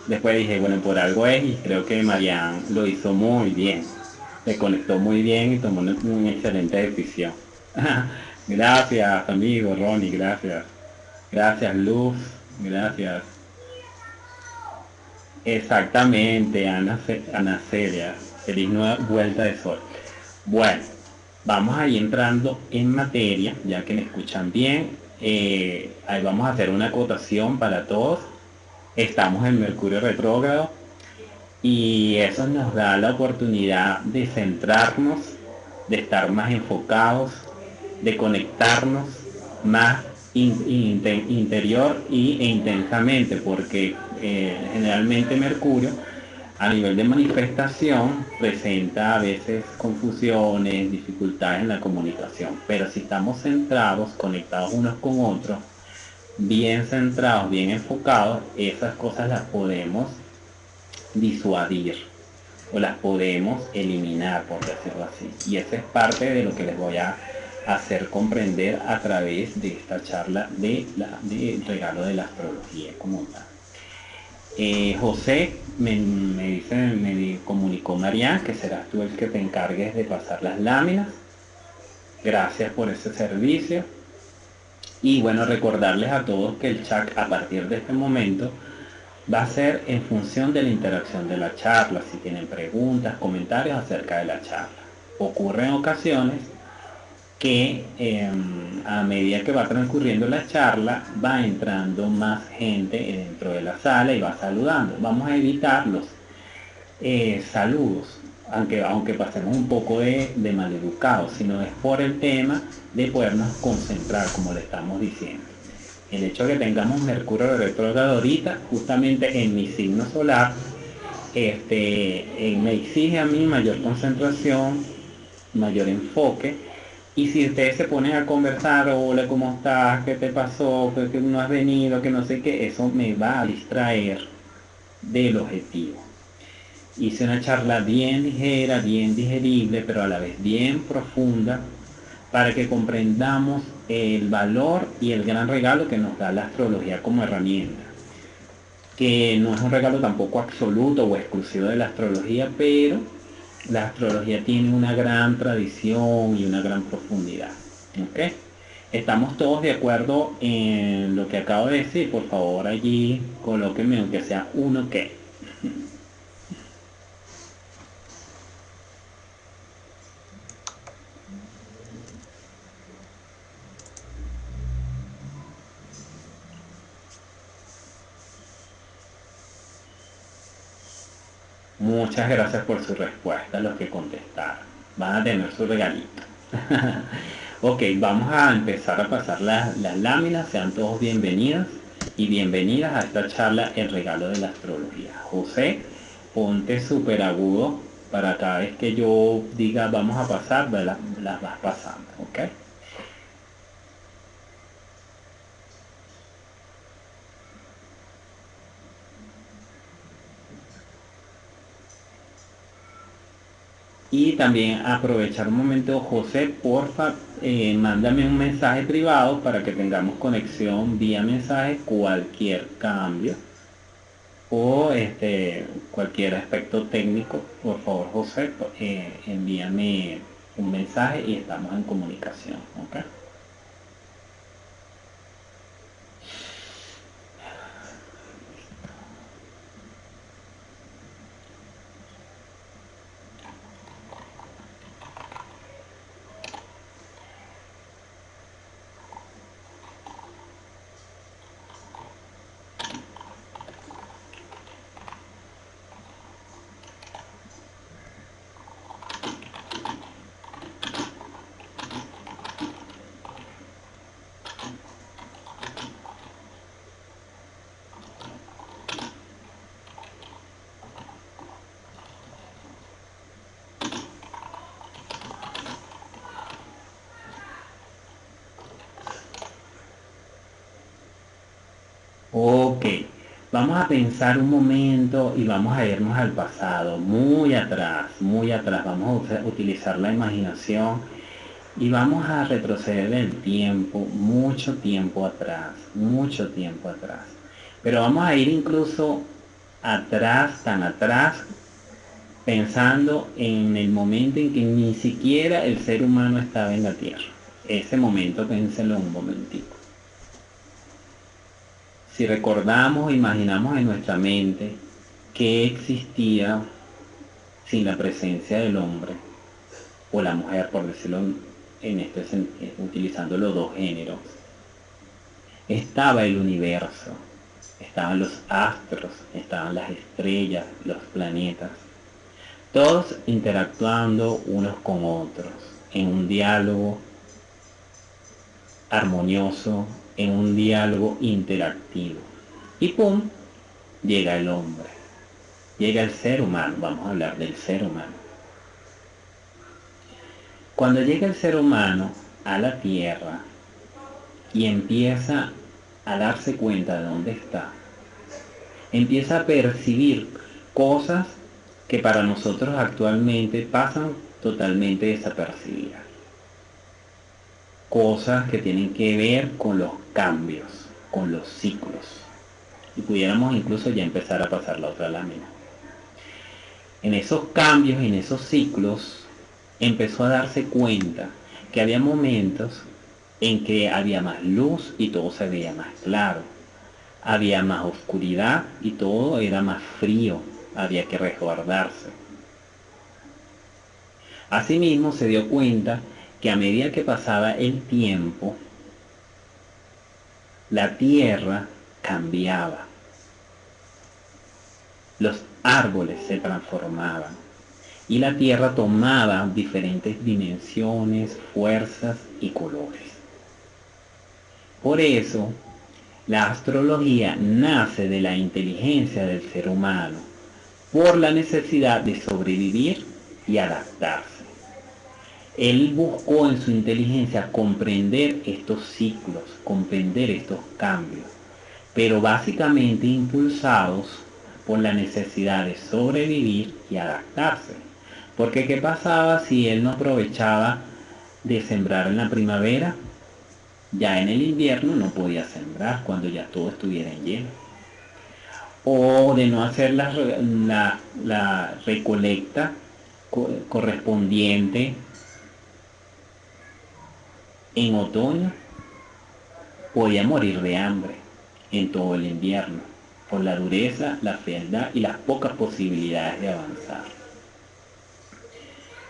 Después dije, bueno, por algo es, y creo que Marianne lo hizo muy bien. Se conectó muy bien y tomó una excelente decisión. Gracias, amigo Ronnie, gracias. Gracias, Luz, gracias. Exactamente, Ana Celia. Feliz nueva vuelta de sol. Bueno, vamos a ir entrando en materia, ya que me escuchan bien. Ahí vamos a hacer una acotación para todos. Estamos en Mercurio retrógrado y eso nos da la oportunidad de centrarnos, de estar más enfocados, de conectarnos más interior e intensamente, porque generalmente Mercurio a nivel de manifestación presenta a veces confusiones, dificultades en la comunicación, pero si estamos centrados, conectados unos con otros, bien centrados, bien enfocados, esas cosas las podemos disuadir o las podemos eliminar, por decirlo así. Y esa es parte de lo que les voy a hacer comprender a través de esta charla de regalo de la astrología como tal. José me comunicó María que serás tú el que te encargues de pasar las láminas. Gracias por ese servicio. Y bueno, recordarles a todos que el chat a partir de este momento va a ser en función de la interacción de la charla, si tienen preguntas, comentarios acerca de la charla. Ocurre en ocasiones que a medida que va transcurriendo la charla va entrando más gente dentro de la sala y va saludando. Vamos a evitar los saludos, aunque pasemos un poco de maleducados, sino es por el tema de podernos concentrar, como le estamos diciendo. El hecho de que tengamos Mercurio retrógrado ahorita, justamente en mi signo solar, me exige a mí mayor concentración, mayor enfoque. Y si ustedes se ponen a conversar, hola, ¿cómo estás? ¿Qué te pasó? ¿Que no has venido? Que no sé qué, eso me va a distraer del objetivo. Hice una charla bien ligera, bien digerible, pero a la vez bien profunda, para que comprendamos el valor y el gran regalo que nos da la astrología como herramienta, que no es un regalo tampoco absoluto o exclusivo de la astrología, pero la astrología tiene una gran tradición y una gran profundidad. ¿Ok? ¿Estamos todos de acuerdo en lo que acabo de decir? Por favor, allí colóquenme aunque sea uno que. Muchas gracias por su respuesta, los que contestaron. Van a tener su regalito. Ok, vamos a empezar a pasar las láminas. Sean todos bienvenidos y bienvenidas a esta charla El regalo de la astrología. José, ponte súper agudo para cada vez que yo diga vamos a pasar, las vas pasando, ¿ok? Y también aprovechar un momento, José, porfa, mándame un mensaje privado para que tengamos conexión vía mensaje, cualquier cambio o cualquier aspecto técnico, por favor, José, envíame un mensaje y estamos en comunicación, ¿ok? Ok, vamos a pensar un momento y vamos a irnos al pasado, muy atrás. Vamos a utilizar la imaginación y vamos a retroceder el tiempo, mucho tiempo atrás, mucho tiempo atrás. Pero vamos a ir incluso atrás, tan atrás, pensando en el momento en que ni siquiera el ser humano estaba en la Tierra. Ese momento, pénselo un momentico. Si recordamos, imaginamos en nuestra mente qué existía sin la presencia del hombre o la mujer, por decirlo utilizando los dos géneros, estaba el universo, estaban los astros, estaban las estrellas, los planetas, todos interactuando unos con otros en un diálogo armonioso, en un diálogo interactivo. Y ¡pum! Llega el hombre, llega el ser humano. Vamos a hablar del ser humano. Cuando llega el ser humano a la Tierra y empieza a darse cuenta de dónde está, empieza a percibir cosas que para nosotros actualmente pasan totalmente desapercibidas. Cosas que tienen que ver con los cambios, con los ciclos. Y pudiéramos incluso ya empezar a pasar la otra lámina. En esos cambios, en esos ciclos, empezó a darse cuenta que había momentos en que había más luz y todo se veía más claro. Había más oscuridad y todo era más frío. Había que resguardarse. Asimismo se dio cuenta que a medida que pasaba el tiempo, la tierra cambiaba. Los árboles se transformaban y la tierra tomaba diferentes dimensiones, fuerzas y colores. Por eso, la astrología nace de la inteligencia del ser humano por la necesidad de sobrevivir y adaptarse. Él buscó en su inteligencia comprender estos ciclos, comprender estos cambios, pero básicamente impulsados por la necesidad de sobrevivir y adaptarse. Porque ¿qué pasaba si él no aprovechaba de sembrar en la primavera? Ya en el invierno no podía sembrar cuando ya todo estuviera en hielo. O de no hacer la recolecta correspondiente en otoño, podía morir de hambre en todo el invierno, por la dureza, la fealdad y las pocas posibilidades de avanzar.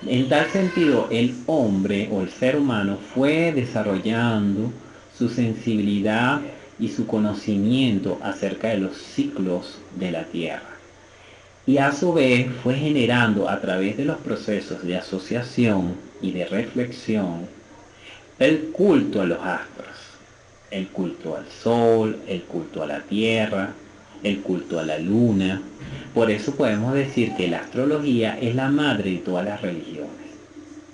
En tal sentido, el hombre o el ser humano fue desarrollando su sensibilidad y su conocimiento acerca de los ciclos de la Tierra. Y a su vez fue generando a través de los procesos de asociación y de reflexión el culto a los astros, el culto al sol, el culto a la tierra, el culto a la luna. Por eso podemos decir que la astrología es la madre de todas las religiones.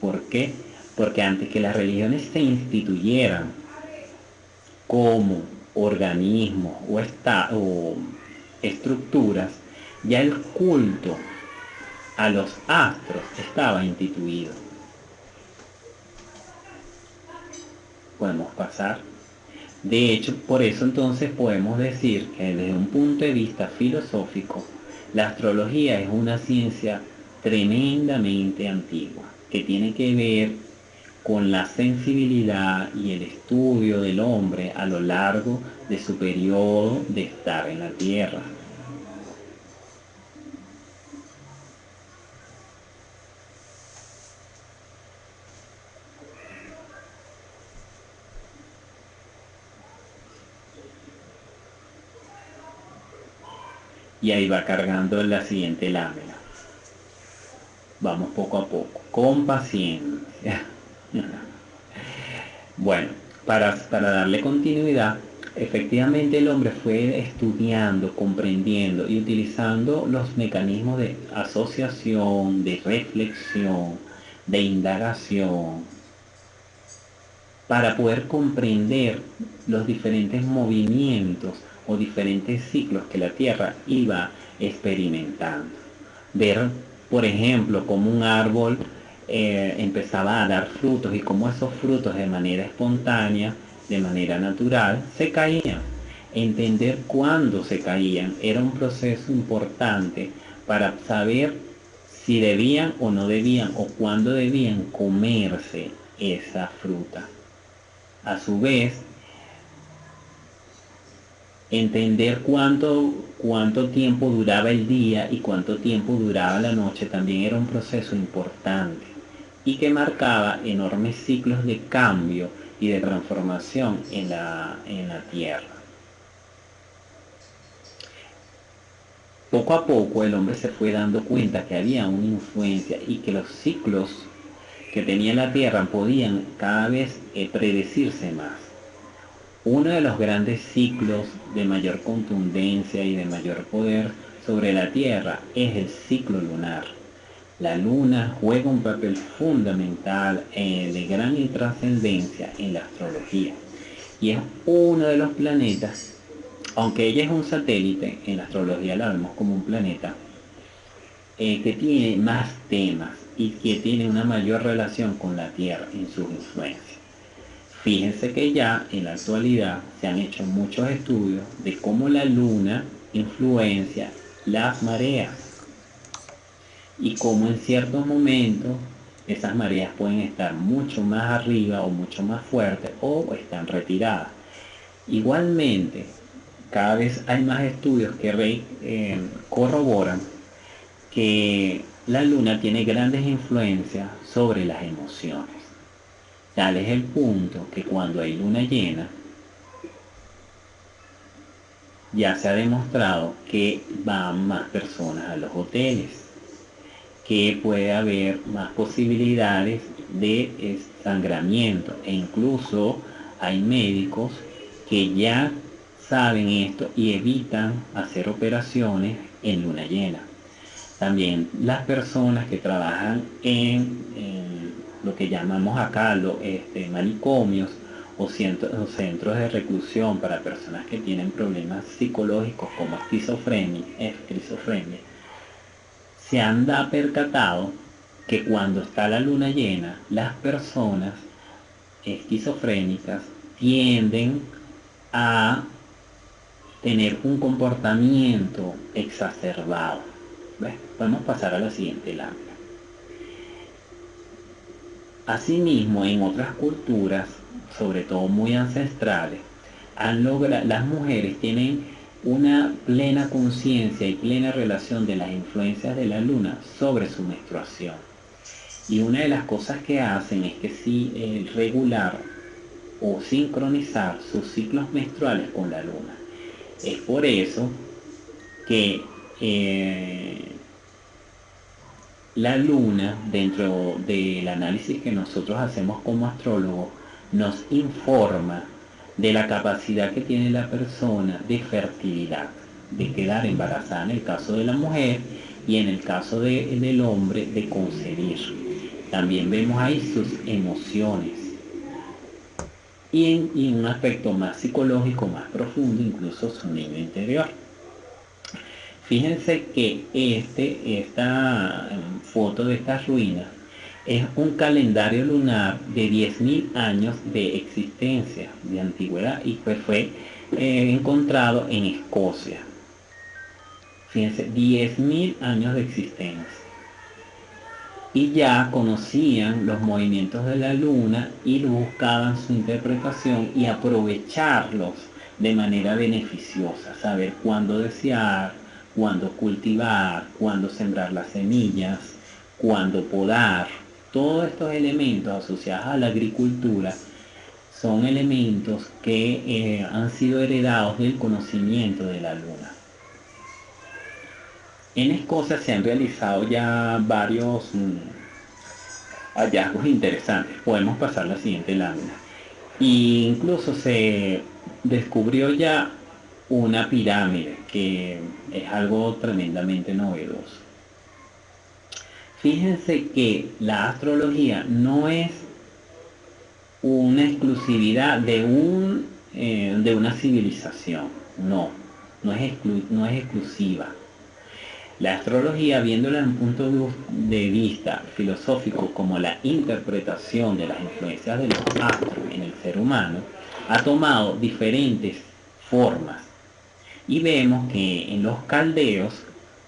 ¿Por qué? Porque antes que las religiones se instituyeran como organismos o estructuras, ya el culto a los astros estaba instituido. Podemos pasar. De hecho, por eso entonces podemos decir que desde un punto de vista filosófico, la astrología es una ciencia tremendamente antigua, que tiene que ver con la sensibilidad y el estudio del hombre a lo largo de su periodo de estar en la Tierra. Y ahí va cargando la siguiente lámina. Vamos poco a poco, con paciencia. Bueno, para darle continuidad, efectivamente el hombre fue estudiando, comprendiendo y utilizando los mecanismos de asociación, de reflexión, de indagación, para poder comprender los diferentes movimientos o diferentes ciclos que la Tierra iba experimentando. Ver, por ejemplo, cómo un árbol empezaba a dar frutos y cómo esos frutos de manera espontánea, de manera natural, se caían. Entender cuándo se caían era un proceso importante para saber si debían o no debían o cuándo debían comerse esa fruta. A su vez, entender cuánto tiempo duraba el día y cuánto tiempo duraba la noche también era un proceso importante y que marcaba enormes ciclos de cambio y de transformación en la Tierra. Poco a poco el hombre se fue dando cuenta que había una influencia y que los ciclos que tenía la Tierra podían cada vez predecirse más. Uno de los grandes ciclos de mayor contundencia y de mayor poder sobre la Tierra es el ciclo lunar. La Luna juega un papel fundamental de gran trascendencia en la astrología y es uno de los planetas, aunque ella es un satélite, en la astrología la vemos como un planeta, que tiene más temas y que tiene una mayor relación con la Tierra en sus influencias. Fíjense que ya en la actualidad se han hecho muchos estudios de cómo la Luna influencia las mareas y cómo en ciertos momentos esas mareas pueden estar mucho más arriba o mucho más fuertes o están retiradas. Igualmente, cada vez hay más estudios que corroboran que la Luna tiene grandes influencias sobre las emociones. Tal es el punto que cuando hay luna llena, ya se ha demostrado que van más personas a los hoteles, que puede haber más posibilidades de sangramiento e incluso hay médicos que ya saben esto y evitan hacer operaciones en luna llena. También las personas que trabajan en lo que llamamos acá manicomios o centros de reclusión para personas que tienen problemas psicológicos como esquizofrenia, se han percatado que cuando está la luna llena, las personas esquizofrénicas tienden a tener un comportamiento exacerbado. ¿Ves? Podemos pasar a la siguiente lámina. Asimismo, en otras culturas, sobre todo muy ancestrales, las mujeres tienen una plena conciencia y plena relación de las influencias de la luna sobre su menstruación. Y una de las cosas que hacen es que sí regular o sincronizar sus ciclos menstruales con la luna. Es por eso que la luna, dentro del análisis que nosotros hacemos como astrólogos, nos informa de la capacidad que tiene la persona de fertilidad, de quedar embarazada en el caso de la mujer y en el caso del hombre de concebir. También vemos ahí sus emociones y en un aspecto más psicológico, más profundo, incluso su niño interior. Fíjense que esta foto de estas ruinas es un calendario lunar de 10.000 años de existencia, de antigüedad, y pues fue encontrado en Escocia. Fíjense, 10.000 años de existencia. Y ya conocían los movimientos de la luna y buscaban su interpretación y aprovecharlos de manera beneficiosa, saber cuándo desear, cuándo cultivar, cuándo sembrar las semillas, cuándo podar. Todos estos elementos asociados a la agricultura son elementos que han sido heredados del conocimiento de la luna. En Escocia se han realizado ya varios hallazgos interesantes. Podemos pasar a la siguiente lámina. E incluso se descubrió ya una pirámide, que es algo tremendamente novedoso. Fíjense que la astrología no es una exclusividad de una civilización. No es exclusiva. La astrología, viéndola en un punto de vista filosófico como la interpretación de las influencias de los astros en el ser humano, ha tomado diferentes formas. Y vemos que en los caldeos,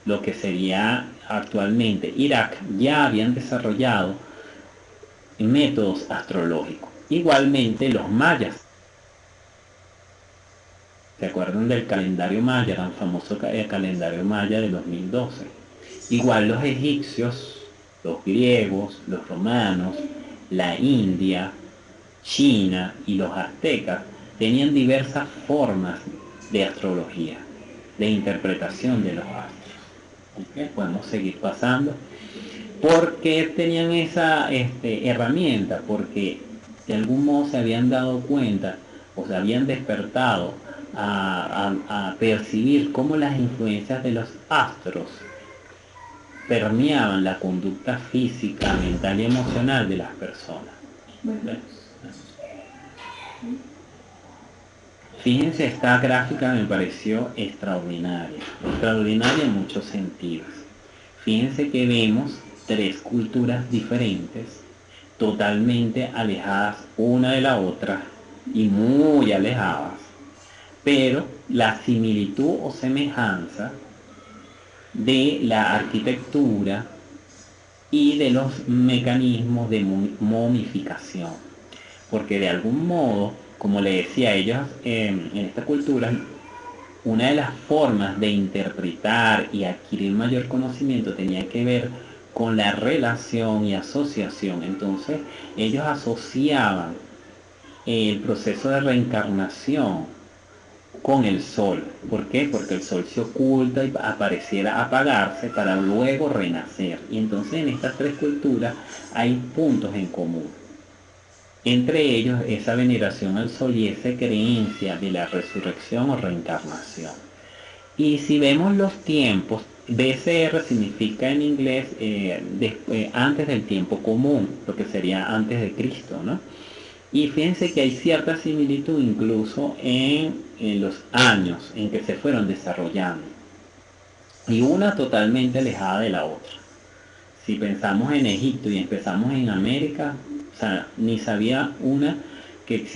lo que sería actualmente Irak, ya habían desarrollado métodos astrológicos. Igualmente los mayas. ¿Se acuerdan del calendario maya, tan famoso calendario maya de 2012? Igual los egipcios, los griegos, los romanos, la India, China y los aztecas tenían diversas formas de astrología, de interpretación de los astros. ¿Okay? Podemos seguir pasando. ¿Por qué tenían esa herramienta? Porque de algún modo se habían dado cuenta o se habían despertado a percibir cómo las influencias de los astros permeaban la conducta física, mental y emocional de las personas. ¿Ves? Fíjense, esta gráfica me pareció extraordinaria en muchos sentidos. Fíjense que vemos tres culturas diferentes, totalmente alejadas una de la otra y muy alejadas, pero la similitud o semejanza de la arquitectura y de los mecanismos de momificación, porque de algún modo, como le decía a ellos, en esta cultura, una de las formas de interpretar y adquirir mayor conocimiento tenía que ver con la relación y asociación. Entonces ellos asociaban el proceso de reencarnación con el sol. ¿Por qué? Porque el sol se oculta y apareciera apagarse para luego renacer. Y entonces en estas tres culturas hay puntos en común. Entre ellos esa veneración al sol y esa creencia de la resurrección o reencarnación. Y si vemos los tiempos, BCR significa en inglés antes del tiempo común, lo que sería antes de Cristo, ¿no? Y fíjense que hay cierta similitud incluso en los años en que se fueron desarrollando. Y una totalmente alejada de la otra. Si pensamos en Egipto y empezamos en América, o sea, ni sabía una que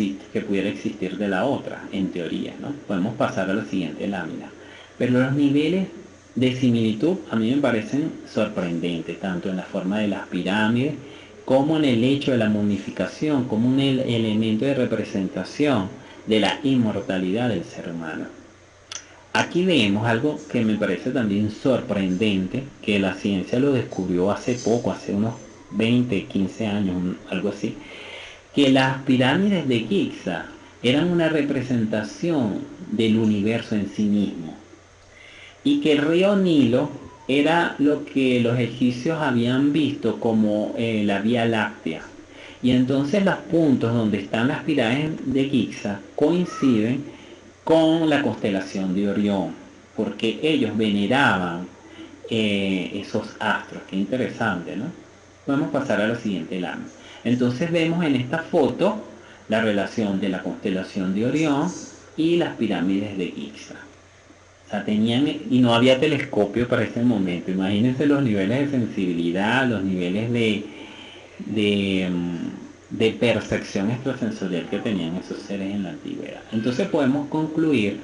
pudiera existir de la otra, en teoría, ¿no? Podemos pasar a la siguiente lámina. Pero los niveles de similitud a mí me parecen sorprendentes, tanto en la forma de las pirámides, como en el hecho de la momificación, como un elemento de representación de la inmortalidad del ser humano. Aquí vemos algo que me parece también sorprendente, que la ciencia lo descubrió hace poco, hace unos 20, 15 años, algo así, que las pirámides de Giza eran una representación del universo en sí mismo, y que el río Nilo era lo que los egipcios habían visto como la Vía Láctea. Y entonces los puntos donde están las pirámides de Giza coinciden con la constelación de Orión, porque ellos veneraban esos astros. Qué interesante, ¿no? Vamos a pasar a la siguiente lámina. Entonces vemos en esta foto la relación de la constelación de Orión y las pirámides de Giza. O sea, y no había telescopio para ese momento. Imagínense los niveles de sensibilidad, los niveles de percepción extrasensorial que tenían esos seres en la antigüedad. Entonces podemos concluir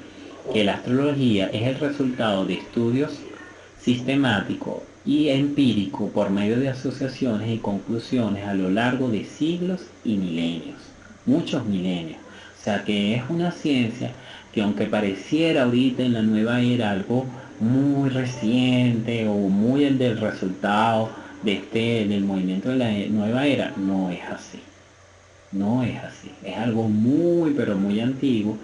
que la astrología es el resultado de estudios sistemáticos y empíricos por medio de asociaciones y conclusiones a lo largo de siglos y milenios, muchos milenios. O sea que es una ciencia que, aunque pareciera ahorita en la nueva era algo muy reciente o muy el del resultado del movimiento de la nueva era, no es así. No es así. Es algo muy, pero muy antiguo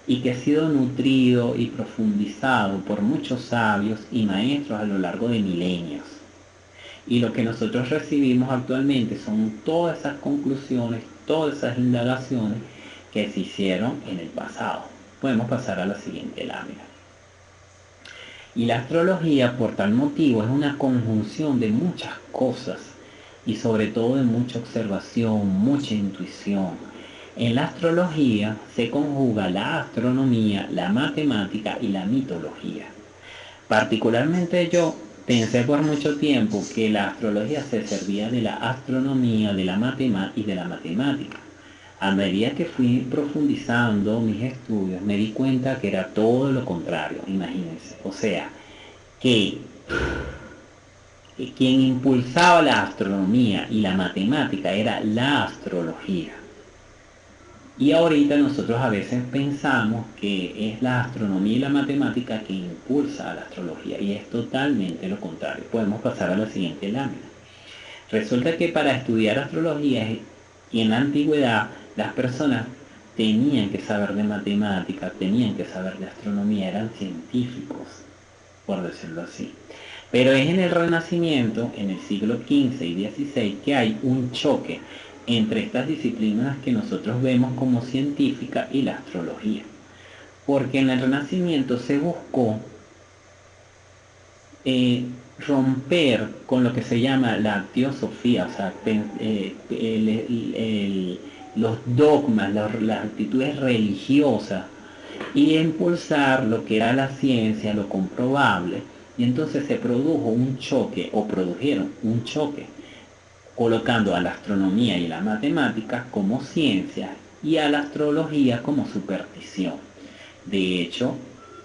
y que ha sido nutrido y profundizado por muchos sabios y maestros a lo largo de milenios. Y lo que nosotros recibimos actualmente son todas esas conclusiones, todas esas indagaciones que se hicieron en el pasado. Podemos pasar a la siguiente lámina. Y la astrología, por tal motivo, es una conjunción de muchas cosas y sobre todo de mucha observación, mucha intuición. En la astrología se conjuga la astronomía, la matemática y la mitología. Particularmente yo pensé por mucho tiempo que la astrología se servía de la astronomía, de la matemática y de la matemática. A medida que fui profundizando mis estudios, me di cuenta que era todo lo contrario, imagínense. O sea, que quien impulsaba la astronomía y la matemática era la astrología. Y ahorita nosotros a veces pensamos que es la astronomía y la matemática que impulsa a la astrología, y es totalmente lo contrario. Podemos pasar a la siguiente lámina. Resulta que para estudiar astrología y en la antigüedad las personas tenían que saber de matemáticas, tenían que saber de astronomía, eran científicos, por decirlo así. Pero es en el Renacimiento, en el siglo XV y XVI, que hay un choque entre estas disciplinas que nosotros vemos como científica y la astrología. Porque en el Renacimiento se buscó romper con lo que se llama la teosofía, o sea, los dogmas, las actitudes religiosas, y impulsar lo que era la ciencia, lo comprobable. Y entonces se produjo un choque, o produjeron un choque, colocando a la astronomía y la matemática como ciencia y a la astrología como superstición. De hecho,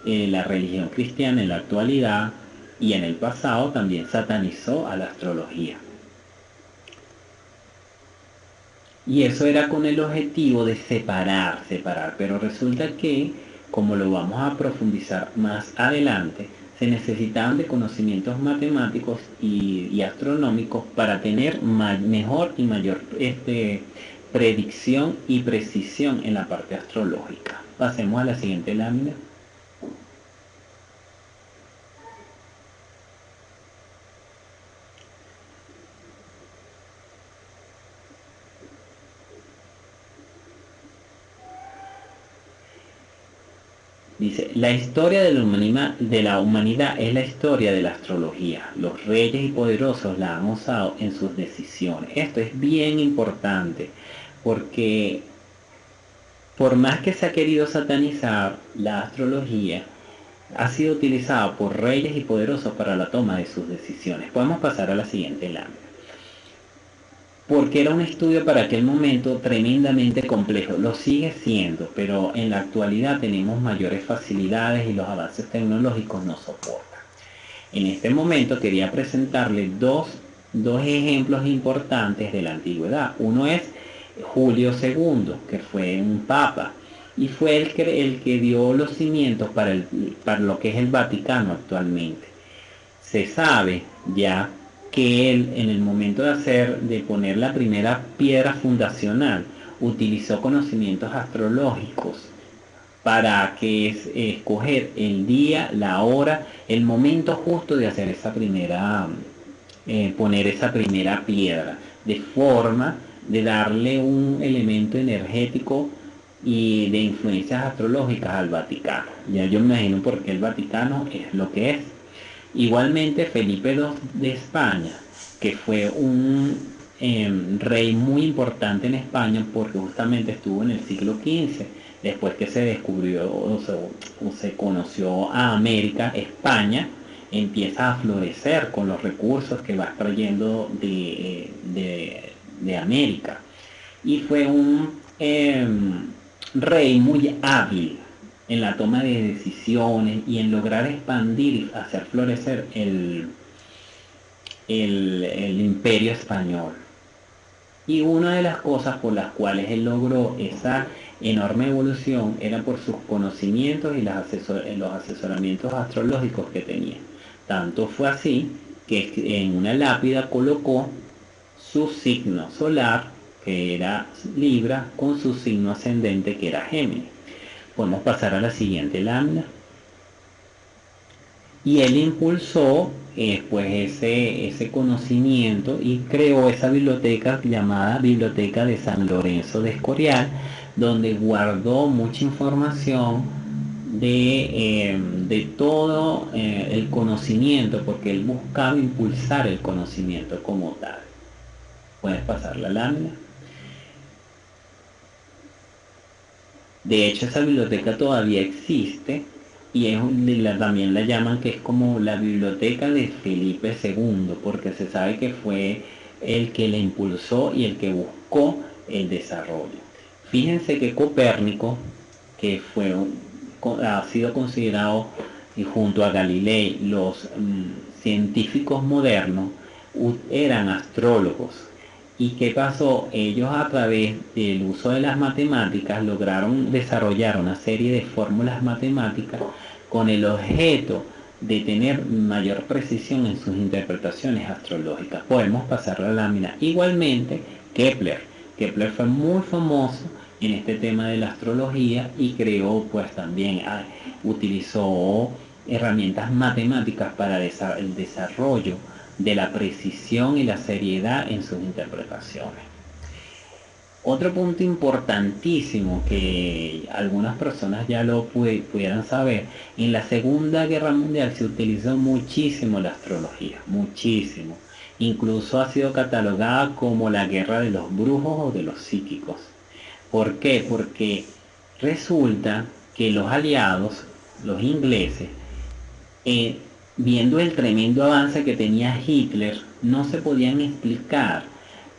la religión cristiana en la actualidad y en el pasado también satanizó a la astrología. Y eso era con el objetivo de separar, pero resulta que, como lo vamos a profundizar más adelante, se necesitaban de conocimientos matemáticos y astronómicos para tener mejor y mayor predicción y precisión en la parte astrológica. Pasemos a la siguiente lámina. Dice, la historia de la humanidad es la historia de la astrología. Los reyes y poderosos la han usado en sus decisiones. Esto es bien importante porque por más que se ha querido satanizar, la astrología ha sido utilizada por reyes y poderosos para la toma de sus decisiones. Podemos pasar a la siguiente lámina. Porque era un estudio para aquel momento tremendamente complejo. Lo sigue siendo, pero en la actualidad tenemos mayores facilidades y los avances tecnológicos nos soportan. En este momento quería presentarles dos ejemplos importantes de la antigüedad. Uno es Julio II, que fue un papa, y fue el que dio los cimientos para lo que es el Vaticano actualmente. Se sabe ya que él, en el momento de poner la primera piedra fundacional, utilizó conocimientos astrológicos para escoger el día, la hora, el momento justo de hacer poner esa primera piedra, de forma de darle un elemento energético y de influencias astrológicas al Vaticano. Ya yo me imagino por qué el Vaticano es lo que es. Igualmente Felipe II de España, que fue un rey muy importante en España porque justamente estuvo en el siglo XV, después que se descubrió o se conoció a América. España empieza a florecer con los recursos que va extrayendo de América, y fue un rey muy hábil en la toma de decisiones y en lograr expandir y hacer florecer el imperio español. Y una de las cosas por las cuales él logró esa enorme evolución era por sus conocimientos y los asesoramientos astrológicos que tenía. Tanto fue así que en una lápida colocó su signo solar, que era Libra, con su signo ascendente, que era Géminis. Podemos pasar a la siguiente lámina. Y él impulsó pues ese conocimiento y creó esa biblioteca llamada Biblioteca de San Lorenzo de Escorial, donde guardó mucha información de todo el conocimiento, porque él buscaba impulsar el conocimiento como tal. Puedes pasar la lámina. De hecho, esa biblioteca todavía existe y también la llaman que es como la biblioteca de Felipe II, porque se sabe que fue el que la impulsó y el que buscó el desarrollo. Fíjense que Copérnico, que ha sido considerado, y junto a Galilei, los científicos modernos, eran astrólogos. ¿Y qué pasó? Ellos, a través del uso de las matemáticas, lograron desarrollar una serie de fórmulas matemáticas con el objeto de tener mayor precisión en sus interpretaciones astrológicas. Podemos pasar la lámina. Igualmente, Kepler. Kepler fue muy famoso en este tema de la astrología y creó, pues también utilizó herramientas matemáticas para el desarrollo de la precisión y la seriedad en sus interpretaciones. Otro punto importantísimo que algunas personas ya lo pudieran saber, en la Segunda Guerra Mundial se utilizó muchísimo la astrología, muchísimo. Incluso ha sido catalogada como la guerra de los brujos o de los psíquicos. ¿Por qué? Porque resulta que los aliados, los ingleses, viendo el tremendo avance que tenía Hitler, no se podían explicar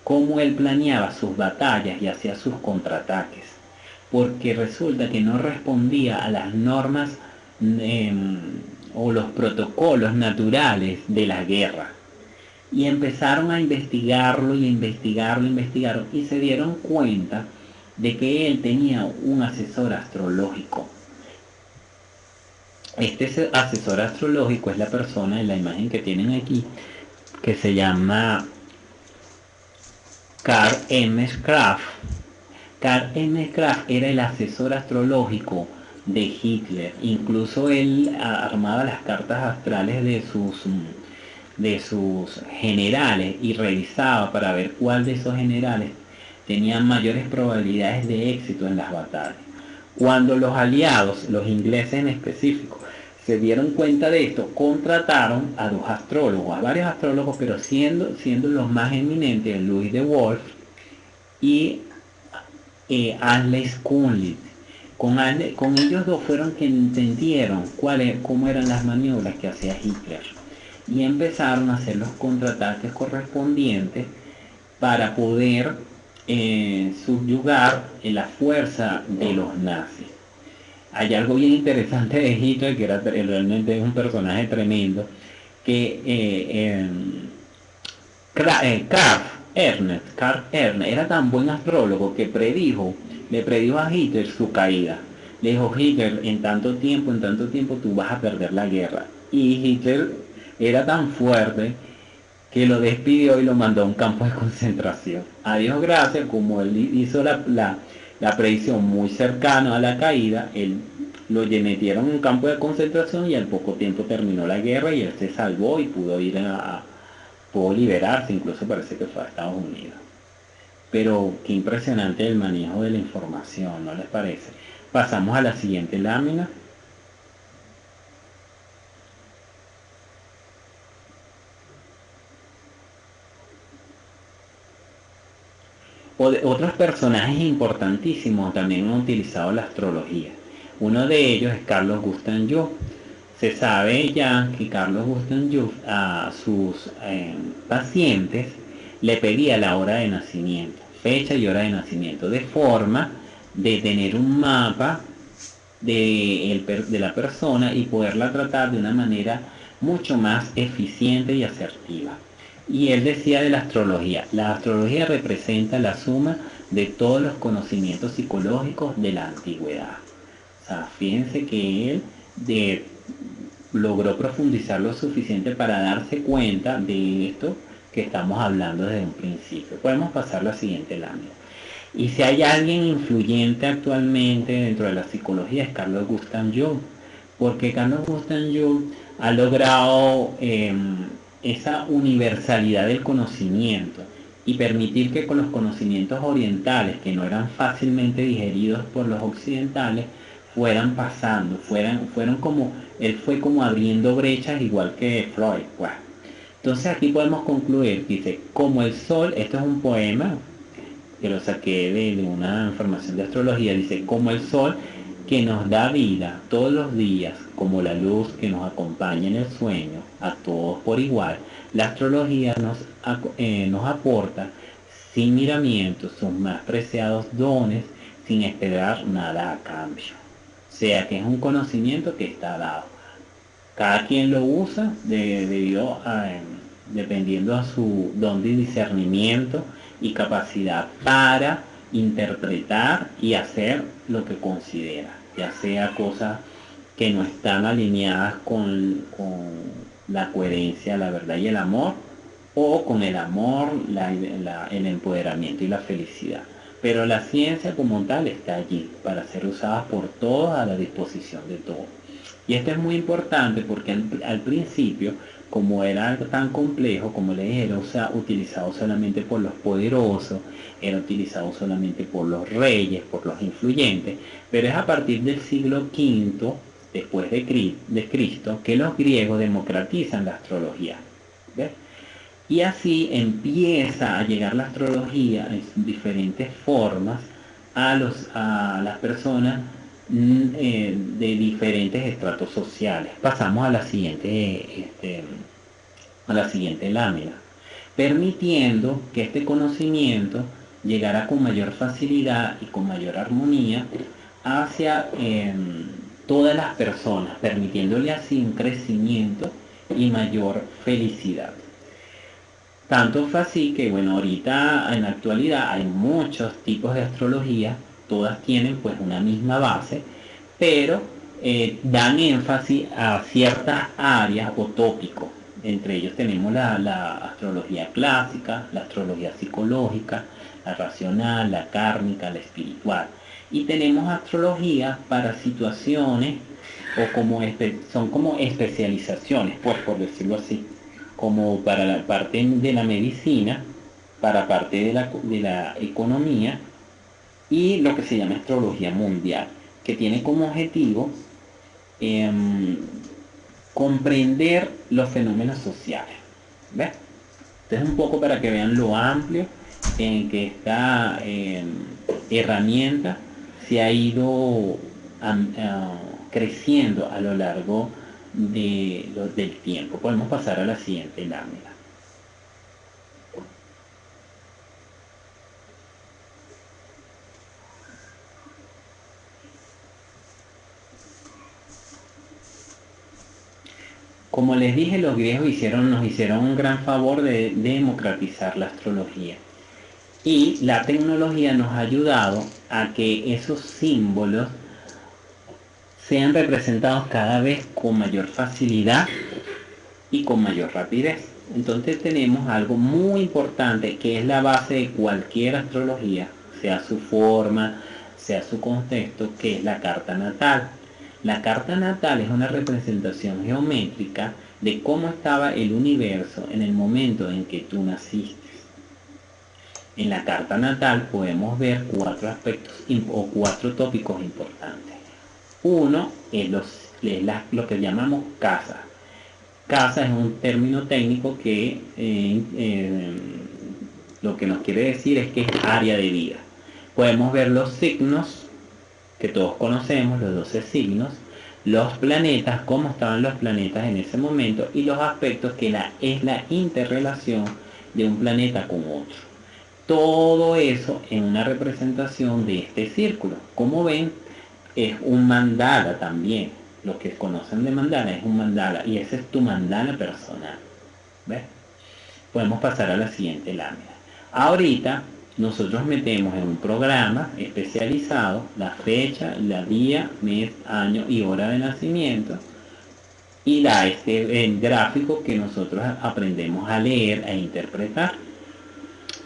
cómo él planeaba sus batallas y hacía sus contraataques, porque resulta que no respondía a las normas o los protocolos naturales de la guerra. Y empezaron a investigarlo y a investigarlo y se dieron cuenta de que él tenía un asesor astrológico. Este asesor astrológico es la persona en la imagen que tienen aquí, que se llama Karl M. Kraft. Karl M. Kraft era el asesor astrológico de Hitler. Incluso él armaba las cartas astrales de sus generales y revisaba para ver cuál de esos generales tenían mayores probabilidades de éxito en las batallas. Cuando los aliados, los ingleses en específico, se dieron cuenta de esto, contrataron a dos astrólogos, a varios astrólogos, pero siendo los más eminentes, Louis de Wolf y Anles Kunlit. Con ellos dos fueron que entendieron cómo eran las maniobras que hacía Hitler y empezaron a hacer los contraataques correspondientes para poder subyugar la fuerza de los nazis. Hay algo bien interesante de Hitler, que era realmente un personaje tremendo, que Karl Ernst era tan buen astrólogo que le predijo a Hitler su caída. Le dijo: Hitler, en tanto tiempo tú vas a perder la guerra. Y Hitler era tan fuerte que lo despidió y lo mandó a un campo de concentración. A Dios gracias, como él hizo la predicción muy cercana a la caída, él lo metieron en un campo de concentración y al poco tiempo terminó la guerra y él se salvó y pudo pudo liberarse, incluso parece que fue a Estados Unidos. Pero qué impresionante el manejo de la información, ¿no les parece? Pasamos a la siguiente lámina. Otros personajes importantísimos también han utilizado la astrología. Uno de ellos es Carlos Gustav Jung. Se sabe ya que Carlos Gustav Jung a sus pacientes le pedía la hora de nacimiento, fecha y hora de nacimiento, de forma de tener un mapa de la persona y poderla tratar de una manera mucho más eficiente y asertiva. Y él decía de la astrología representa la suma de todos los conocimientos psicológicos de la antigüedad. O sea, fíjense que él logró profundizar lo suficiente para darse cuenta de esto que estamos hablando desde un principio. Podemos pasar a la siguiente lámina. Y si hay alguien influyente actualmente dentro de la psicología es Carlos Gustav Jung, porque Carlos Gustav Jung ha logrado esa universalidad del conocimiento y permitir que con los conocimientos orientales, que no eran fácilmente digeridos por los occidentales, fueran pasando, él fue como abriendo brechas igual que Freud. Bueno, entonces aquí podemos concluir, dice, como el sol, esto es un poema que lo saqué de una información de astrología, dice, como el sol que nos da vida todos los días, como la luz que nos acompaña en el sueño, a todos por igual, la astrología nos aporta sin miramientos sus más preciados dones, sin esperar nada a cambio. O sea que es un conocimiento que está dado. Cada quien lo usa dependiendo a su don de discernimiento y capacidad para interpretar y hacer lo que considera, ya sea cosas que no están alineadas con la coherencia, la verdad y el amor, o con el amor, el empoderamiento y la felicidad. Pero la ciencia como tal está allí para ser usada por todos, a la disposición de todos. Y esto es muy importante porque al principio, como era algo tan complejo, como les dije, era utilizado solamente por los poderosos, era utilizado solamente por los reyes, por los influyentes, pero es a partir del siglo V después de Cristo que los griegos democratizan la astrología. ¿Ves? Y así empieza a llegar la astrología en diferentes formas a las personas de diferentes estratos sociales. Pasamos a la siguiente lámina, permitiendo que este conocimiento llegara con mayor facilidad y con mayor armonía hacia todas las personas, permitiéndole así un crecimiento y mayor felicidad. Tanto fue así que, bueno, ahorita en la actualidad hay muchos tipos de astrología, todas tienen pues una misma base, pero dan énfasis a ciertas áreas o tópicos. Entre ellos tenemos la astrología clásica, la astrología psicológica, la racional, la kármica, la espiritual. Y tenemos astrología para situaciones son como especializaciones, pues por decirlo así, como para la parte de la medicina, para parte de la economía y lo que se llama astrología mundial, que tiene como objetivo comprender los fenómenos sociales. ¿Ves? Entonces un poco para que vean lo amplio en que esta herramienta se ha ido creciendo a lo largo del tiempo. Podemos pasar a la siguiente lámina. Como les dije, los griegos nos hicieron un gran favor de democratizar la astrología. Y la tecnología nos ha ayudado a que esos símbolos sean representados cada vez con mayor facilidad y con mayor rapidez. Entonces tenemos algo muy importante que es la base de cualquier astrología, sea su forma, sea su contexto, que es la carta natal. La carta natal es una representación geométrica de cómo estaba el universo en el momento en que tú naciste. En la carta natal podemos ver 4 aspectos o 4 tópicos importantes. Uno es lo que llamamos casa. Casa es un término técnico que lo que nos quiere decir es que es área de vida. Podemos ver los signos que todos conocemos, los 12 signos, los planetas, cómo estaban los planetas en ese momento y los aspectos que es la interrelación de un planeta con otro. Todo eso en una representación de este círculo. Como ven, es un mandala también. Los que conocen de mandala es un mandala y ese es tu mandala personal. ¿Ves? Podemos pasar a la siguiente lámina. Ahorita nosotros metemos en un programa especializado la fecha, la día, mes, año y hora de nacimiento y da el gráfico que nosotros aprendemos a leer e interpretar.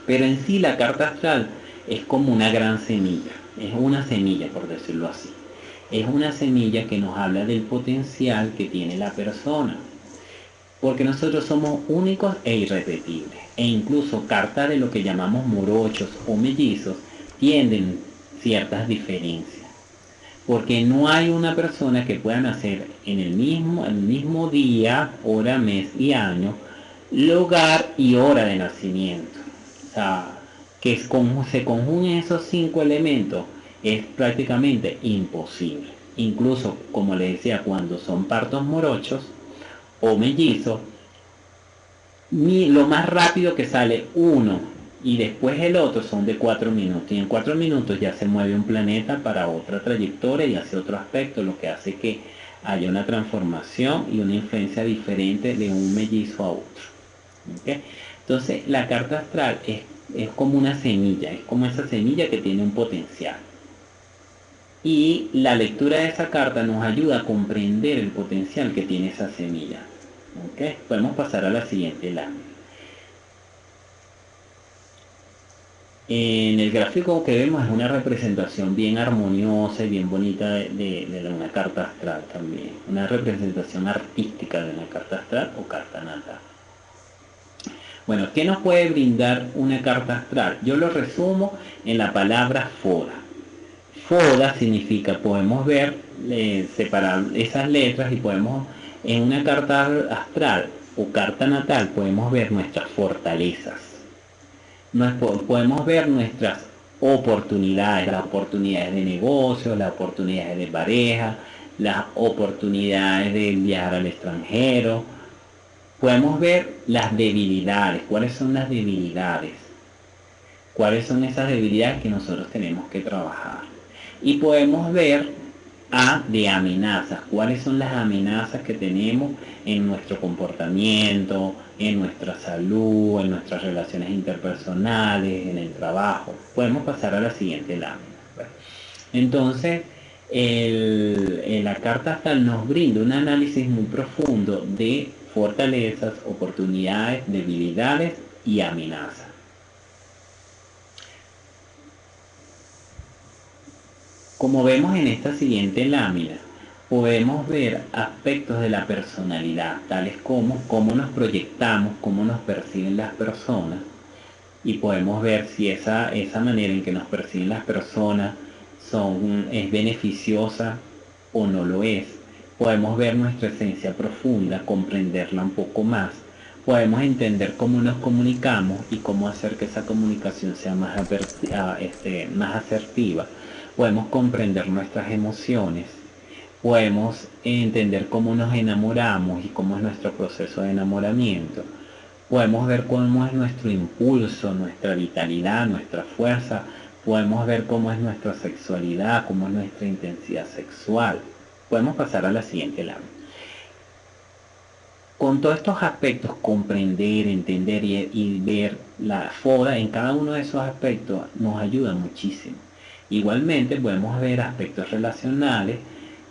Pero en sí la carta astral es como una gran semilla, es una semilla por decirlo así. Es una semilla que nos habla del potencial que tiene la persona. Porque nosotros somos únicos e irrepetibles. E incluso cartas de lo que llamamos morochos o mellizos tienen ciertas diferencias. Porque no hay una persona que pueda nacer en el mismo día, hora, mes y año, lugar y hora de nacimiento. O sea, que se conjuguen esos 5 elementos es prácticamente imposible. Incluso, como les decía, cuando son partos morochos o mellizos, lo más rápido que sale uno y después el otro son de 4 minutos, y en 4 minutos ya se mueve un planeta para otra trayectoria y hace otro aspecto, lo que hace que haya una transformación y una influencia diferente de un mellizo a otro. ¿Okay? Entonces la carta astral es como una semilla, es como esa semilla que tiene un potencial. Y la lectura de esa carta nos ayuda a comprender el potencial que tiene esa semilla. ¿Okay? Podemos pasar a la siguiente lámina. En el gráfico que vemos es una representación bien armoniosa y bien bonita de una carta astral también. Una representación artística de una carta astral o carta natal. Bueno, ¿qué nos puede brindar una carta astral? Yo lo resumo en la palabra foda. Foda significa, podemos ver, separar esas letras y podemos, en una carta astral o carta natal, podemos ver nuestras fortalezas. Podemos ver nuestras oportunidades, las oportunidades de negocio, las oportunidades de pareja, las oportunidades de viajar al extranjero. Podemos ver las debilidades. ¿Cuáles son las debilidades? ¿Cuáles son esas debilidades que nosotros tenemos que trabajar? Y podemos ver de amenazas. ¿Cuáles son las amenazas que tenemos en nuestro comportamiento, en nuestra salud, en nuestras relaciones interpersonales, en el trabajo? Podemos pasar a la siguiente lámina. Entonces, la carta astral nos brinda un análisis muy profundo de fortalezas, oportunidades, debilidades y amenazas. Como vemos en esta siguiente lámina, podemos ver aspectos de la personalidad, tales como cómo nos proyectamos, cómo nos perciben las personas, y podemos ver si esa manera en que nos perciben las personas es beneficiosa o no lo es. Podemos ver nuestra esencia profunda, comprenderla un poco más. Podemos entender cómo nos comunicamos y cómo hacer que esa comunicación sea más asertiva. Podemos comprender nuestras emociones. Podemos entender cómo nos enamoramos y cómo es nuestro proceso de enamoramiento. Podemos ver cómo es nuestro impulso, nuestra vitalidad, nuestra fuerza. Podemos ver cómo es nuestra sexualidad, cómo es nuestra intensidad sexual. Podemos pasar a la siguiente lámina. Con todos estos aspectos, comprender, entender y ver la foda en cada uno de esos aspectos nos ayuda muchísimo. Igualmente podemos ver aspectos relacionales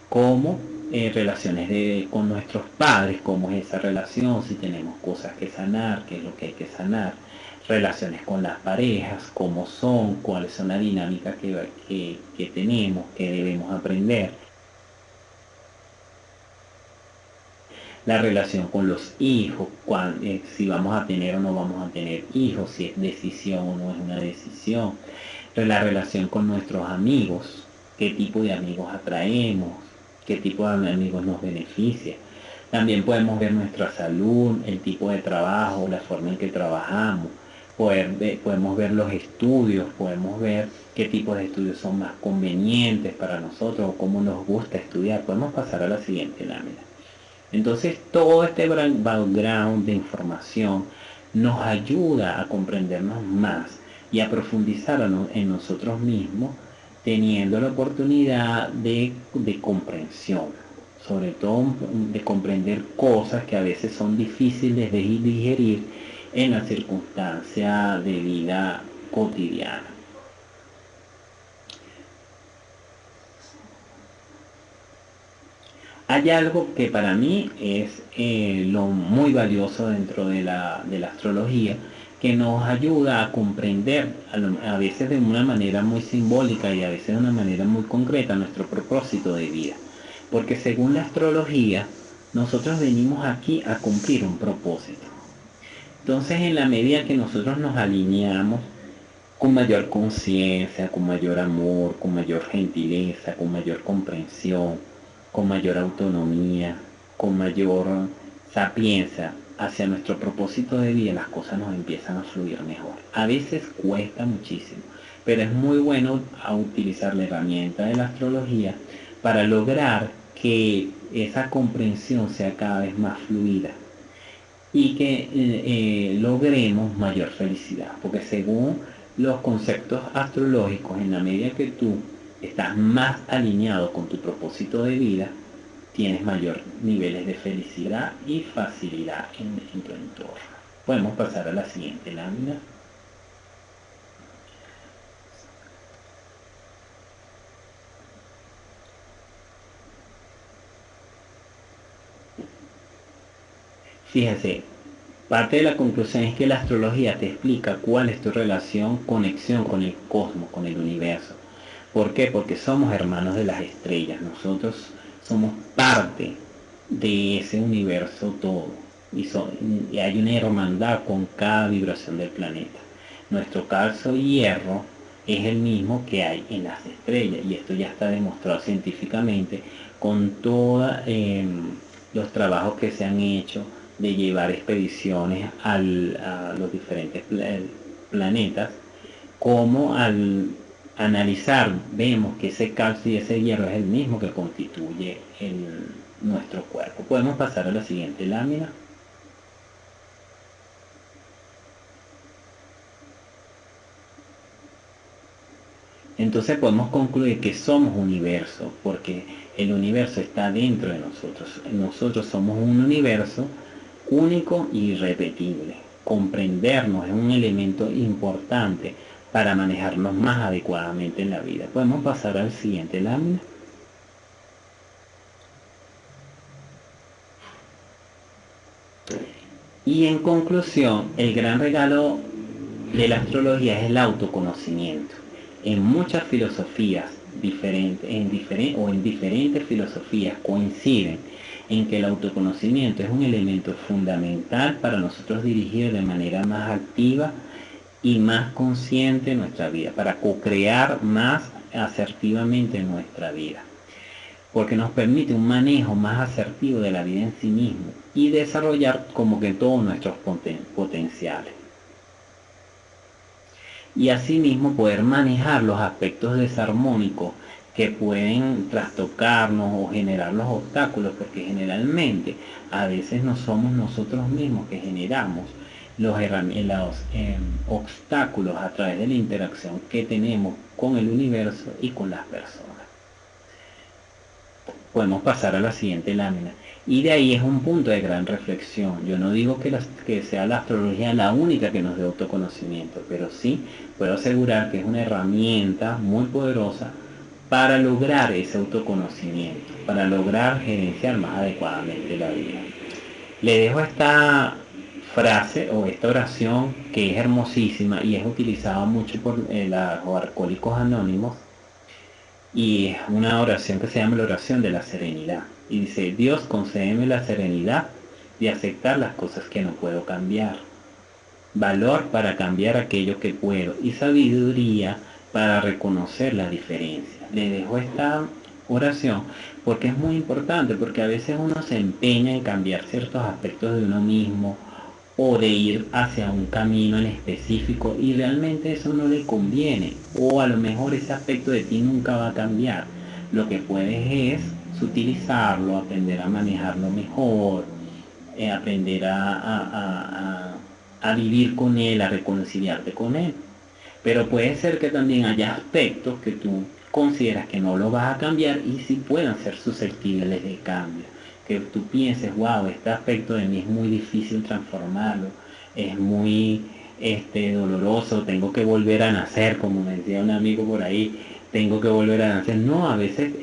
como relaciones con nuestros padres, cómo es esa relación, si tenemos cosas que sanar, qué es lo que hay que sanar, relaciones con las parejas, cómo son, cuáles son las dinámicas que tenemos, que debemos aprender, la relación con los hijos, si vamos a tener o no vamos a tener hijos, si es decisión o no es una decisión, la relación con nuestros amigos, qué tipo de amigos atraemos, qué tipo de amigos nos beneficia. También podemos ver nuestra salud, el tipo de trabajo, la forma en que trabajamos. Podemos ver los estudios, podemos ver qué tipo de estudios son más convenientes para nosotros o cómo nos gusta estudiar. Podemos pasar a la siguiente lámina. Entonces todo este background de información nos ayuda a comprendernos más y a profundizar en nosotros mismos, teniendo la oportunidad de comprensión, sobre todo de comprender cosas que a veces son difíciles de digerir en la circunstancia de vida cotidiana. Hay algo que para mí es lo muy valioso dentro de la astrología, que nos ayuda a comprender a veces de una manera muy simbólica y a veces de una manera muy concreta nuestro propósito de vida. Porque según la astrología, nosotros venimos aquí a cumplir un propósito. Entonces, en la medida que nosotros nos alineamos con mayor conciencia, con mayor amor, con mayor gentileza, con mayor comprensión, con mayor autonomía, con mayor sapiencia hacia nuestro propósito de vida, las cosas nos empiezan a fluir mejor. A veces cuesta muchísimo, pero es muy bueno utilizar la herramienta de la astrología para lograr que esa comprensión sea cada vez más fluida. y que logremos mayor felicidad, porque según los conceptos astrológicos, en la medida que tú estás más alineado con tu propósito de vida, tienes mayor niveles de felicidad y facilidad en tu entorno. Podemos pasar a la siguiente lámina. Fíjese, parte de la conclusión es que la astrología te explica cuál es tu relación, conexión con el cosmos, con el universo. ¿Por qué? Porque somos hermanos de las estrellas. Nosotros somos parte de ese universo todo. Y hay una hermandad con cada vibración del planeta. Nuestro calcio hierro es el mismo que hay en las estrellas. Y esto ya está demostrado científicamente con todos los trabajos que se han hecho de llevar expediciones a los diferentes planetas, como al analizar vemos que ese calcio y ese hierro es el mismo que constituye nuestro cuerpo. Podemos pasar a la siguiente lámina. Entonces podemos concluir que somos universo, porque el universo está dentro de nosotros. Nosotros somos un universo único y irrepetible. Comprendernos es un elemento importante para manejarnos más adecuadamente en la vida. Podemos pasar al siguiente lámina. Y en conclusión, el gran regalo de la astrología es el autoconocimiento. En muchas filosofías diferentes, en diferentes filosofías coinciden en que el autoconocimiento es un elemento fundamental para nosotros dirigir de manera más activa y más consciente nuestra vida, para co-crear más asertivamente nuestra vida, porque nos permite un manejo más asertivo de la vida en sí mismo y desarrollar como que todos nuestros potenciales. Y asimismo poder manejar los aspectos desarmónicos que pueden trastocarnos o generar los obstáculos, porque generalmente a veces no somos nosotros mismos que generamos los obstáculos a través de la interacción que tenemos con el universo y con las personas. Podemos pasar a la siguiente lámina. Y de ahí es un punto de gran reflexión. Yo no digo que sea la astrología la única que nos dé autoconocimiento, pero sí puedo asegurar que es una herramienta muy poderosa para lograr ese autoconocimiento, para lograr gerenciar más adecuadamente la vida. Le dejo esta frase o esta oración que es hermosísima y es utilizada mucho por los alcohólicos anónimos, y es una oración que se llama la oración de la serenidad. Y dice: Dios, concédeme la serenidad de aceptar las cosas que no puedo cambiar, valor para cambiar aquello que puedo y sabiduría para reconocer las diferencias. Le dejo esta oración porque es muy importante, porque a veces uno se empeña en cambiar ciertos aspectos de uno mismo o de ir hacia un camino en específico y realmente eso no le conviene, o a lo mejor ese aspecto de ti nunca va a cambiar. Lo que puedes es utilizarlo, aprender a manejarlo mejor, aprender a vivir con él, a reconciliarte con él. Pero puede ser que también haya aspectos que tú consideras que no lo vas a cambiar y sí puedan ser susceptibles de cambio. Que tú pienses: wow, este aspecto de mí es muy difícil transformarlo, es muy doloroso, tengo que volver a nacer, como me decía un amigo por ahí, tengo que volver a nacer. No, a veces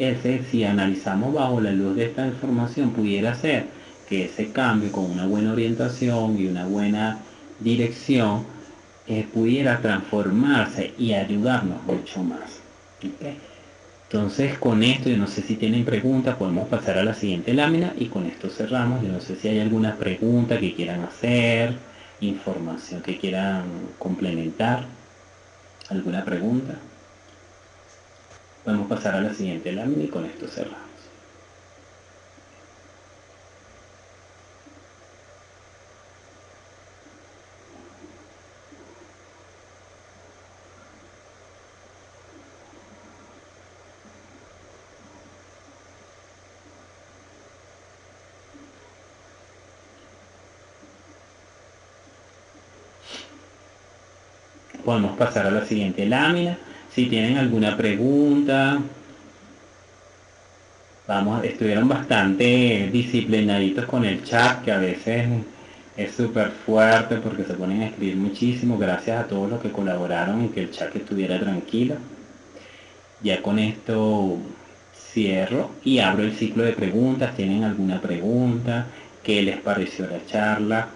si analizamos bajo la luz de esta información, pudiera ser que ese cambio con una buena orientación y una buena dirección pudiera transformarse y ayudarnos mucho más. ¿Okay? Entonces, con esto, yo no sé si tienen preguntas, podemos pasar a la siguiente lámina y con esto cerramos. Yo no sé si hay alguna pregunta que quieran hacer, información que quieran complementar. ¿Alguna pregunta? Podemos pasar a la siguiente lámina y con esto cerramos. Podemos pasar a la siguiente lámina. Si tienen alguna pregunta, estuvieron bastante disciplinaditos con el chat, que a veces es súper fuerte porque se ponen a escribir muchísimo. Gracias a todos los que colaboraron en que el chat estuviera tranquilo. Ya con esto cierro y abro el ciclo de preguntas. ¿Tienen alguna pregunta? ¿Qué les pareció la charla?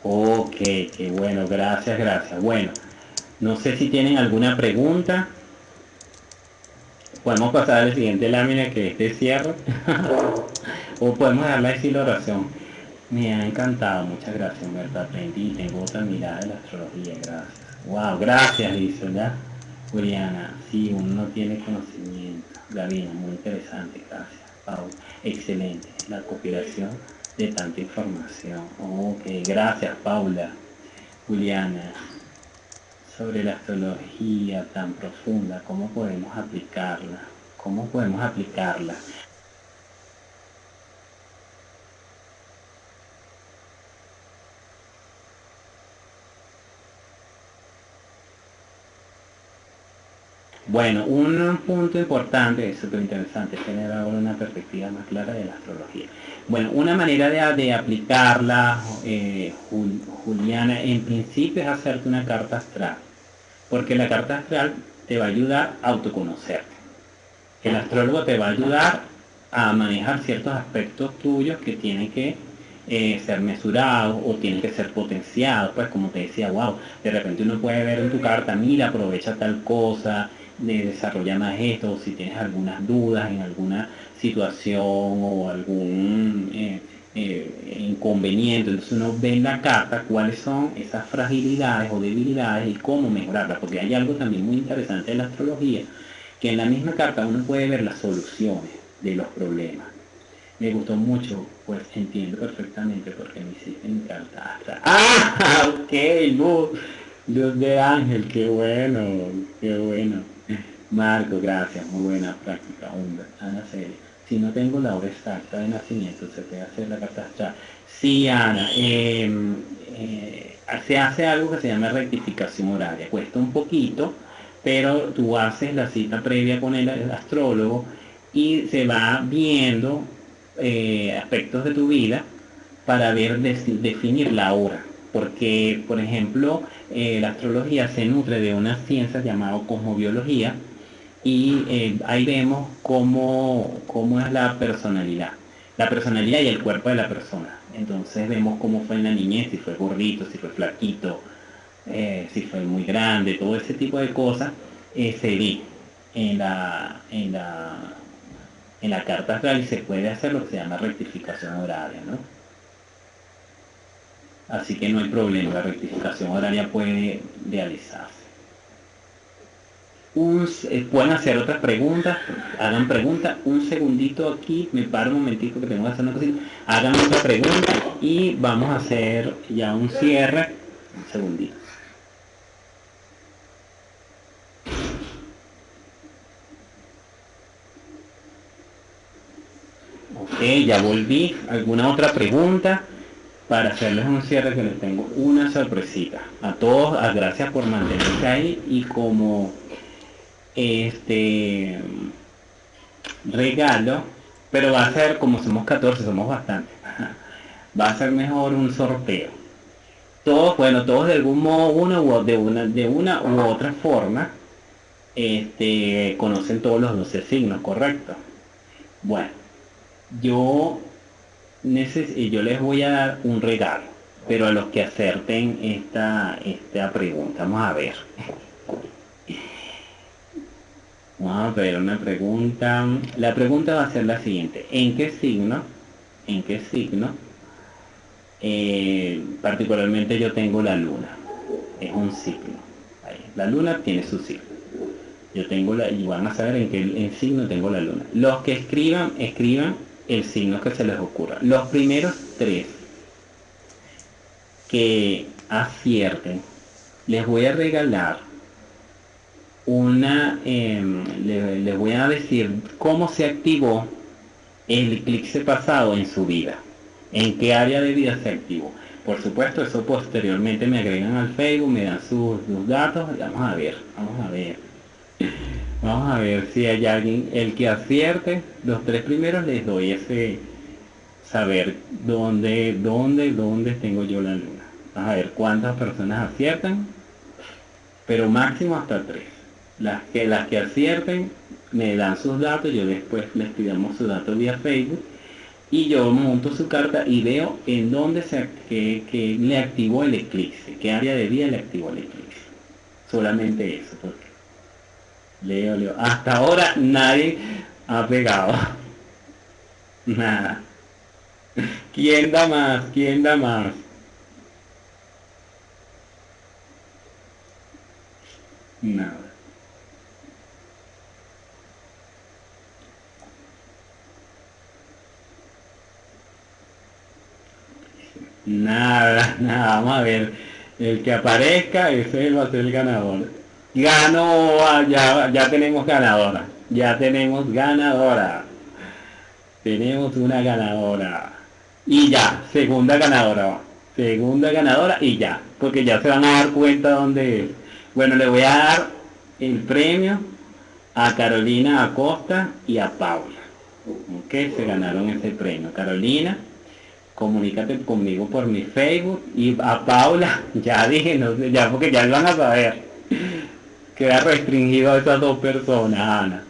Ok, qué bueno, gracias, gracias. Bueno, no sé si tienen alguna pregunta. Podemos pasar a la siguiente lámina que este cierre. O podemos darle así la oración. Me ha encantado, muchas gracias, en verdad. Aprendí, tengo otra mirada de la astrología, gracias. Wow, gracias, dice, ¿verdad? Juliana, sí, uno no tiene conocimiento. Gavina, muy interesante, gracias. Paula, excelente, la copilación de tanta información. Ok, gracias, Paula. Juliana, sobre la astrología tan profunda, ¿cómo podemos aplicarla? ¿Cómo podemos aplicarla? Bueno, un punto importante, es súper interesante, es tener ahora una perspectiva más clara de la astrología. Bueno, una manera de aplicarla, Juliana, en principio es hacerte una carta astral, porque la carta astral te va a ayudar a autoconocerte. El astrólogo te va a ayudar a manejar ciertos aspectos tuyos que tienen que ser mesurados o tienen que ser potenciados. Pues como te decía, wow, de repente uno puede ver en tu carta, mira, aprovecha tal cosa, desarrolla más esto, o si tienes algunas dudas en alguna situación o algún inconveniente. Entonces uno ve en la carta cuáles son esas fragilidades o debilidades y cómo mejorarlas, porque hay algo también muy interesante en la astrología, que en la misma carta uno puede ver las soluciones de los problemas. Me gustó mucho, pues entiendo perfectamente porque me hiciste mi carta hasta... ¡Ah! Ok, luz, luz de ángel, qué bueno, qué bueno. Marco, gracias, muy buena práctica, hombre. Ana Celia, si no tengo la hora exacta de nacimiento, se puede hacer la carta astral. Sí, Ana, se hace algo que se llama rectificación horaria. Cuesta un poquito, pero tú haces la cita previa con el astrólogo y se va viendo aspectos de tu vida para ver definir la hora. Porque, por ejemplo, la astrología se nutre de una ciencia llamada cosmobiología y ahí vemos cómo es la personalidad y el cuerpo de la persona. Entonces vemos cómo fue en la niñez, si fue gordito, si fue flaquito, si fue muy grande, todo ese tipo de cosas se ve en la carta astral y se puede hacer lo que se llama rectificación horaria, ¿no? Así que no hay problema, la rectificación horaria puede realizarse. Pueden hacer otras preguntas, hagan preguntas, un segundito aquí, me paro un momentito que tengo que hacer una cosita, hagan otra pregunta y vamos a hacer ya un cierre, un segundito. Ok, ya volví. ¿Alguna otra pregunta? Para hacerles un cierre que les tengo una sorpresita. A todos, gracias por mantenerse ahí y como este regalo, pero va a ser como somos 14, somos bastantes. Va a ser mejor un sorteo. Todos, bueno, todos de algún modo, de una u otra forma, conocen todos los 12 signos, ¿correcto? Bueno, yo yo les voy a dar un regalo, pero a los que acerten esta pregunta, vamos a ver. Vamos a ver una pregunta. La pregunta va a ser la siguiente. En qué signo, particularmente yo tengo la luna? Es un signo. Ahí, la luna tiene su signo. Yo tengo y van a saber en qué signo tengo la luna. Los que escriban, escriban el signo que se les ocurra. Los primeros tres que acierten, les voy a regalar les voy a decir cómo se activó el eclipse pasado en su vida, en qué área de vida se activó. Por supuesto, eso posteriormente me agregan al Facebook, me dan sus datos, y vamos a ver si hay alguien, el que acierte, los tres primeros les doy ese saber dónde tengo yo la luna. Vamos a ver cuántas personas aciertan, pero máximo hasta tres. Las que acierten me dan sus datos, yo después les pidamos sus datos vía Facebook y yo monto su carta y veo en dónde que le activó el eclipse, qué área de vida le activó el eclipse. Solamente eso, porque leo. Hasta ahora nadie ha pegado. Nada. ¿Quién da más? ¿Quién da más? Nada. Nada. Vamos a ver. El que aparezca, ese va a ser el ganador. Ganó, ya tenemos ganadora. Ya tenemos ganadora. Tenemos una ganadora. Y ya, segunda ganadora. Segunda ganadora y ya. Porque ya se van a dar cuenta dónde es. Bueno, le voy a dar el premio a Carolina Acosta y a Paula. Ok, se ganaron ese premio. Carolina, comunícate conmigo por mi Facebook. Y a Paula, ya dije, no sé, ya porque ya lo van a saber. Queda restringido a esas dos personas, Ana.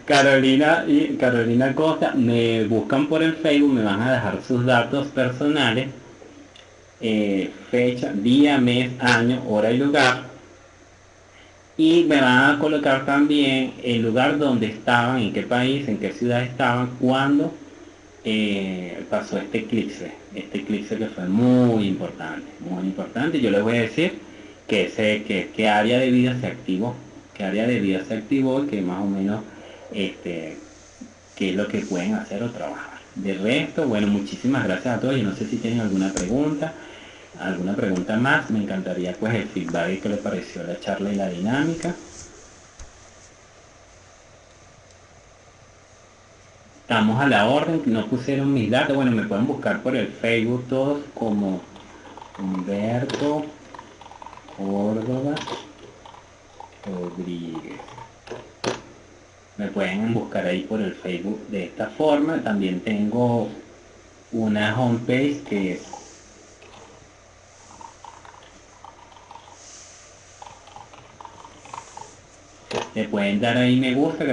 Carolina Costa, me buscan por el Facebook, me van a dejar sus datos personales, fecha, día, mes, año, hora y lugar. Y me van a colocar también el lugar donde estaban, en qué país, en qué ciudad estaban, cuando pasó este eclipse que fue muy importante, muy importante. Yo les voy a decir que área de vida se activó, qué área de vida se activó y que más o menos este, qué es lo que pueden hacer o trabajar. De resto, bueno, muchísimas gracias a todos. Yo no sé si tienen alguna pregunta más. Me encantaría pues el feedback de qué les pareció la charla y la dinámica. Estamos a la orden, no pusieron mis datos. Bueno, me pueden buscar por el Facebook todos como Humberto Córdoba Rodríguez. Me pueden buscar ahí por el Facebook de esta forma. También tengo una homepage que es le pueden dar ahí me gusta,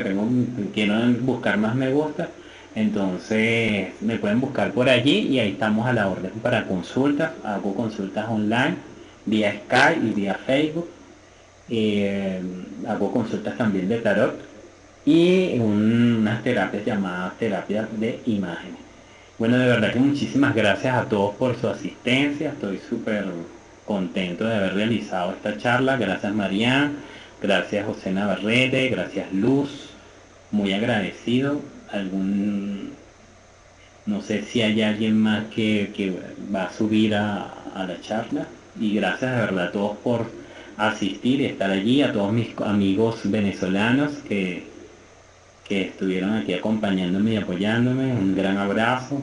quiero buscar más me gusta, entonces me pueden buscar por allí y ahí estamos a la orden para consultas, hago consultas online, vía Skype y vía Facebook, hago consultas también de tarot y unas terapias llamadas terapias de imágenes. Bueno, de verdad que muchísimas gracias a todos por su asistencia. Estoy súper contento de haber realizado esta charla. Gracias Marian, gracias José Navarrete, gracias Luz. Muy agradecido. No sé si hay alguien más que va a subir a la charla. Y gracias de verdad a todos por asistir y estar allí, a todos mis amigos venezolanos que estuvieron aquí acompañándome y apoyándome. Un gran abrazo.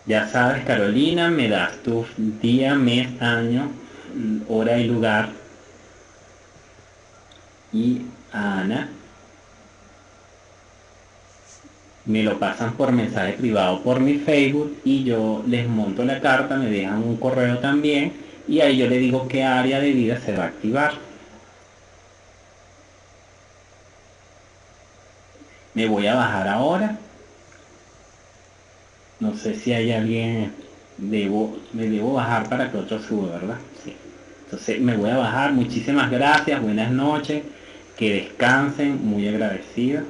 Ya sabes, Carolina, me das tu día, mes, año, hora y lugar. Y a Ana me lo pasan por mensaje privado por mi Facebook y yo les monto la carta, me dejan un correo también y ahí yo le digo qué área de vida se va a activar. Me voy a bajar ahora. No sé si hay alguien. me debo bajar para que otro suba, ¿verdad? Sí. Entonces me voy a bajar. Muchísimas gracias, buenas noches, que descansen, muy agradecido.